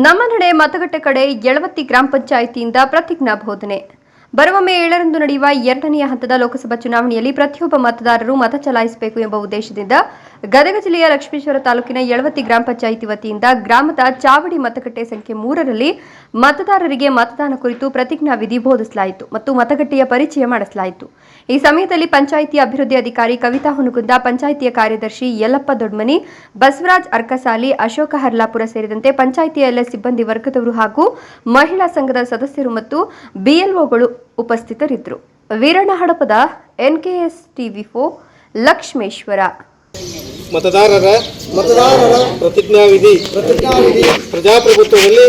ನಮ್ಮ ನಡೆ ಮತಗಟ್ಟೆ ಕಡೆ ಯಳವತ್ತಿ ಗ್ರಾಮ ಪಂಚಾಯಿತಿಯಿಂದ ಪ್ರತಿಜ್ಞಾ ಬೋಧನೆ. ಬರುವ ಮೇ 7ರಂದು ನಡೆಯುವ 2ನೇ ಹಂತದ ಲೋಕಸಭಾ ಚುನಾವಣೆಯಲ್ಲಿ ಪ್ರತಿಯೊಬ್ಬ ಮತದಾರರು ಮತ ಚಲಾಯಿಸಬೇಕು ಎಂಬ ಉದ್ದೇಶದಿಂದ ಗದಗ ಜಿಲ್ಲೆಯ ಲಕ್ಷ್ಮೇಶ್ವರ ತಾಲೂಕಿನ ಯಳವತ್ತಿ ಗ್ರಾಮ ಪಂಚಾಯಿತಿ ವತಿಯಿಂದ ಗ್ರಾಮದ ಚಾವಡಿ ಮತಗಟ್ಟೆ ಸಂಖ್ಯೆ 3ರಲ್ಲಿ ಮತದಾರರಿಗೆ ಮತದಾನ ಕುರಿತು ಪ್ರತಿಜ್ಞಾ ವಿಧಿ ಬೋಧಿಸಲಾಯಿತು ಮತ್ತು ಮತಗಟ್ಟೆಯ ಪರಿಚಯ ಮಾಡಿಸಲಾಯಿತು. ಈ ಸಮಯದಲ್ಲಿ ಪಂಚಾಯಿತಿ ಅಭಿವೃದ್ಧಿ ಅಧಿಕಾರಿ ಕವಿತಾ ಹುನಗುಂದ, ಪಂಚಾಯಿತಿಯ ಕಾರ್ಯದರ್ಶಿ ಯಲ್ಲಪ್ಪ ದೊಡ್ಮನಿ, ಬಸವರಾಜ್ ಅರ್ಕಸಾಲಿ, ಅಶೋಕ ಹರ್ಲಾಪುರ ಸೇರಿದಂತೆ ಪಂಚಾಯಿತಿಯ ಎಲ್ಲ ಸಿಬ್ಬಂದಿ ವರ್ಗದವರು ಹಾಗೂ ಮಹಿಳಾ ಸಂಘದ ಸದಸ್ಯರು ಮತ್ತು ಬಿಎಲ್ಒಗಳು ಉಪಸ್ಥಿತರಿದ್ದರು. Veeranna Hadapada, NKS TV4, Lakshmeshwar. ಮತದಾರರ ಪ್ರತಿಜ್ಞಾವಿಧಿ. ಪ್ರಜಾಪ್ರಭುತ್ವದಲ್ಲಿ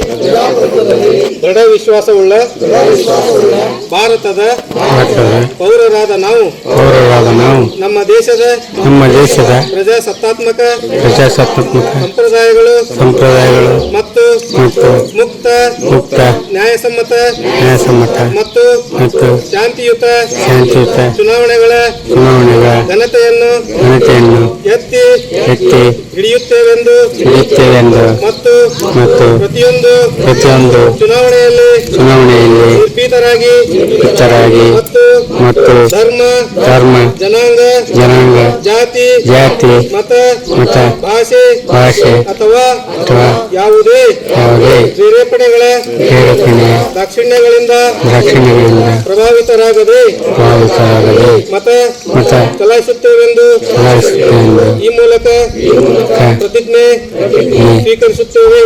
ದೃಢ ವಿಶ್ವಾಸವುಳ್ಳ ಭಾರತದ ಪೌರರಾದ ನಾವು ನಮ್ಮ ದೇಶದ ಪ್ರಜಾಸತ್ತಾತ್ಮಕ ಸಂಪ್ರದಾಯಗಳು ಮತ್ತು ಮುಕ್ತ ನ್ಯಾಯಸಮ್ಮತ ಮತ್ತು ಶಾಂತಿಯುತ ಚುನಾವಣೆಗಳ ಘನತೆಯನ್ನು ಎತ್ತಿ ಹಿಡಿಯುತ್ತೇವೆಂದು ಮತ್ತು ಪ್ರತಿಯೊಂದು ಚುನಾವಣೆಯಲ್ಲಿ ನಿರ್ಭೀತರಾಗಿ ಮತ್ತು ಧರ್ಮ ಜನಾಂಗ ಜಾತಿ ಮತ ಭಾಷೆ ಅಥವಾ ಯಾವುದೇ ಪ್ರೇರೇಪಣೆಗಳ ದಾಕ್ಷಿಣ್ಯಗಳಿಂದ ಪ್ರಭಾವಿತರಾಗದೆ ಮತ ಚಲಾಯಿಸುತ್ತೇವೆಂದು ಈ ಮೂಲಕ ಪ್ರತಿಜ್ಞೆ ಸ್ವೀಕರಿಸುತ್ತೇವೆ.